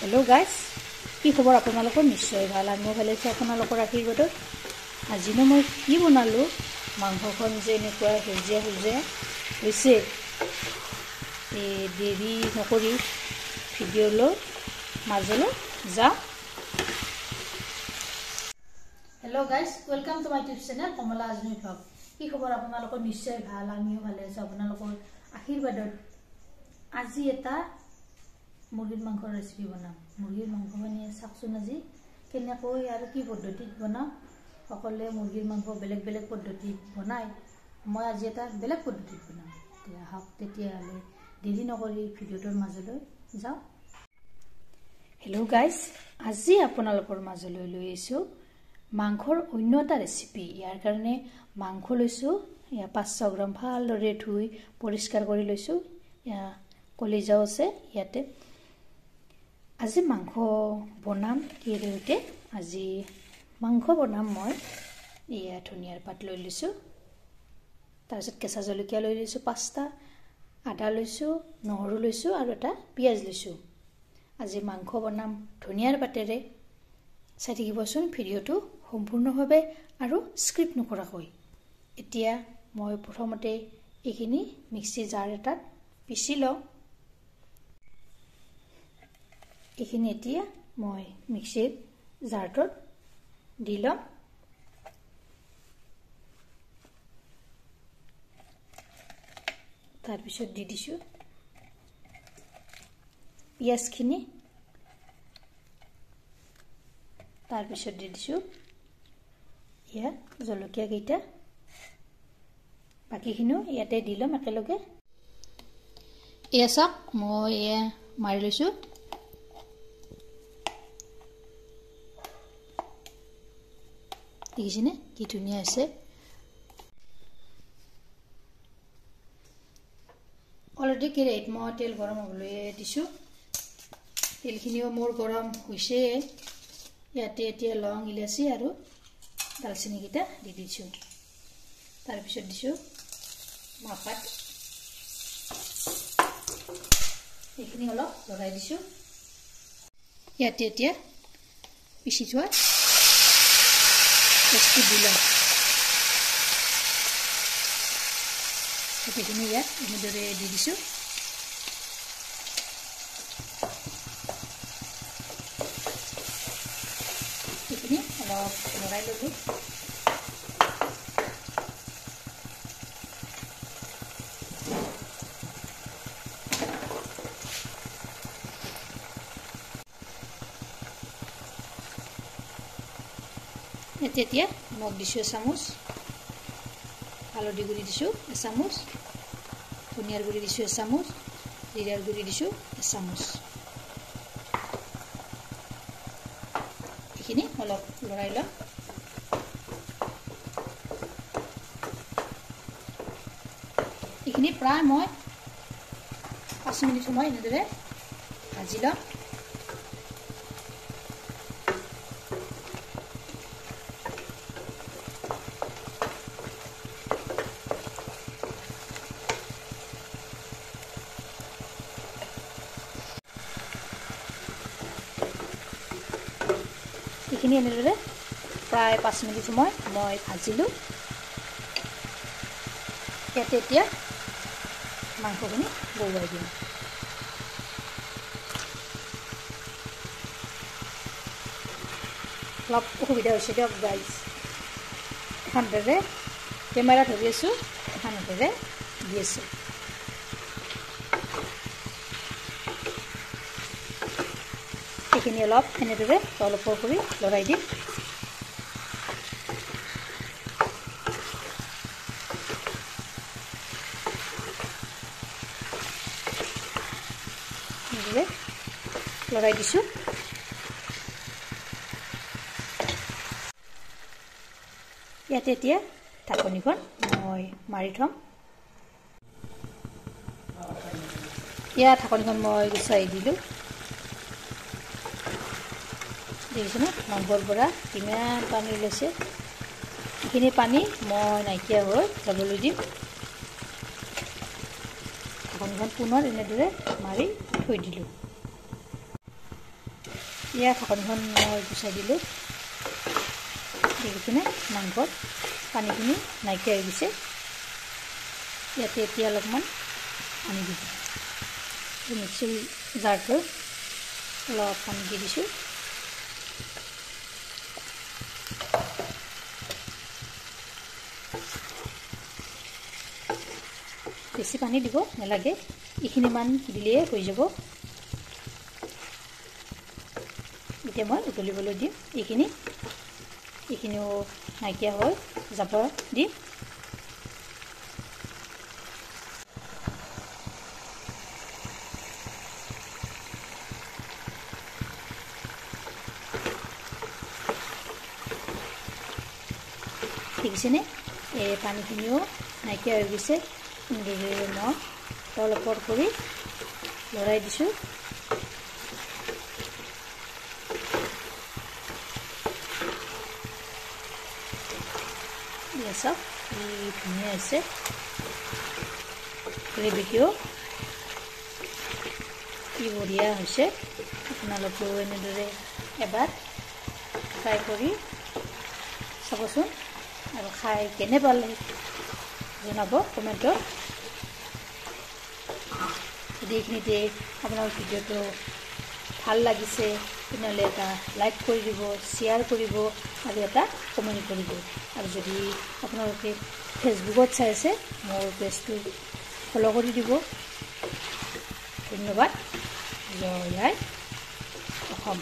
hello guys কি খবৰ আপোনালোকৰ নিশ্চয় ভাল আমি ভালে আছো আপোনালোকৰ আশীৰ্বাদত আজি মই কি বনালো মাংসখন যে এনেকুৱা হেজিয়া হৈছে দেৰি নকৰি ভিডিঅ'লৈ মাজলৈ যাওঁ hello guys welcome to my YouTube channel Kamala Azmi vlog কি খবৰ আপোনালোকৰ নিশ্চয় ভাল আমিও ভালে আছো আপোনালোকৰ আশীৰ্বাদত আজি এটা মুৰ্গীৰ মাংসৰ ৰেচিপি বনাম মুৰ্গীৰ মাংস বনিয়ে চাকচোন আজি কেনেকৈ আৰু কি পদ্ধতিত বনাম সকলে মুৰ্গীৰ মাংস বেলেগ বেলেগ পদ্ধতিত বনায় মই আজি এটা বেলেগ পদ্ধতিত বনাম তেতিয়াহ'লে দেৰি নকৰি ভিডিঅ'টোৰ মাজলৈ যাওঁ হেল্ল' গাইস আজি আপোনালোকৰ মাজলৈ লৈ আহিছো মাংসৰ অন্য এটা ৰেচিপি ইয়াৰ কাৰণে মাংস লৈছো 500 গ্ৰাম ভালদৰে ধুই পৰিষ্কাৰ কৰি লৈছো কলিজাও আছে ইয়াতে আজি মাংস বনাম কিহেৰে আজি মাংস বনাম মই ইয়া ধনিয়াৰ পাত লৈ লৈছো তাৰপিছত কেঁচা জলকীয়া লৈ লৈছো 5টা আদা লৈছো নহৰু লৈছো আৰু এটা পিয়াজ লৈছো আজি মাংস বনাম ধনিয়াৰ পাতেৰে চাই থাকিবচোন ভিডিঅ'টো সম্পূৰ্ণভাৱে আৰু স্ক্ৰিপ্ট নকৰাকৈ এতিয়া মই প্ৰথমতে এইখিনি মিক্সি জাৰ এটাত পিছি লওঁ এইখিনি এতিয়া মই মিক্সিৰ জাৰটোত দি লম তাৰ পিছত দি দিছো পিয়াজখিনি তাৰ পিছত দি দিছো ইয়া জলকীয়া কেইটা বাকিখিনিও ইয়াতে দি লম একেলগে এয়া চাক মই এয়া মাৰি লৈছো দেখিছেনে কি ধুনীয়া আছে অলৰেডি কেৰাহীত মই তেল গৰম হ'বলৈ দিছো তেলখিনিও মোৰ গৰম হৈছে ইয়াতে এতিয়া লং ইলাচি আৰু দালচিনি কেইটা দি দিছো তাৰ পিছত দিছো মাপাত এইখিনি অলপ লগাই দিছো ইয়াতে এতিয়া পিছি থোৱা পেষ্টটো দিলাম এইখিনি ইয়াত এনেদৰে দি দিছো এইখিনি অলপ লগাই ল'লো এতিয়া নিমখ দিছো এচামুচ হালধি গুড়ি দিছো এচামুচ ধনিয়াৰ গুড়ি দিছো এচামুচ জিৰাৰ গুড়ি দিছো এচামুচ এইখিনি অলপ লৰাই লম এইখিনি প্ৰায় মই 5 মিনিট সময় এনেদৰে ভাজি লম এইখিনি এনেদৰে প্ৰায় 5 মিনিট সময় মই ভাজিলো ইয়াতে এতিয়া মাংসখিনি বঢ়াই দিম অলপ অসুবিধা হৈছে দিয়ক গাইজ এখন হাতেৰে কেমেৰা ধৰি আছো এখন হাতেৰে দি আছো এইখিনি অলপ এনেদৰে অলপ কৰি লৰাই দিম এনেদৰে লৰাই দিছো ইয়াতে এতিয়া ঢাকনিখন মই মাৰি থম ইয়াত ঢাকনিখন মই গুচাই দিলো দেখিছেনে মাংসৰ পৰা কিমান পানী ওলাইছে এইখিনি পানী মই নাইকিয়া হৈ যাবলৈ দিম ঢাকনিখন পুনৰ এনেদৰে মাৰি থৈ দিলোঁ ইয়া ঢাকনিখন মই গুচাই দিলোঁ দেখিছেনে মাংসত পানীখিনি নাইকিয়া হৈ গৈছে ইয়াতে এতিয়া অলপমান পানী দিব মিক্সিৰ জাৰটো অলপ পানী দি দিছোঁ বেছি পানী দিব নালাগে এইখিনিমান দিলেই হৈ যাব এতিয়া মই উতলিবলৈ দিম এইখিনিও নাইকিয়া হৈ যাব দিম দেখিছেনে এই পানীখিনিও নাইকিয়া হৈ গৈছে এনেদৰে মই তল ওপৰ কৰি লৰাই দিছোঁ চাওক কি ধুনীয়া হৈছে গ্ৰেভিটো কি বঢ়িয়া হৈছে আপোনালোকেও এনেদৰে এবাৰ ট্ৰাই কৰি চাবচোন আৰু খাই কেনে পালে জনাব কমেণ্টত যদি এইখিনিতে আপোনাৰ ভিডিঅ'টো ভাল লাগিছে তেনেহ'লে এটা লাইক কৰি দিব শ্বেয়াৰ কৰিব আৰু এটা কমেণ্ট কৰিব আৰু যদি আপোনালোকে ফেচবুকত চাই আছে মোৰ পেজটো ফ'ল' কৰি দিব ধন্যবাদ জয় আই অসম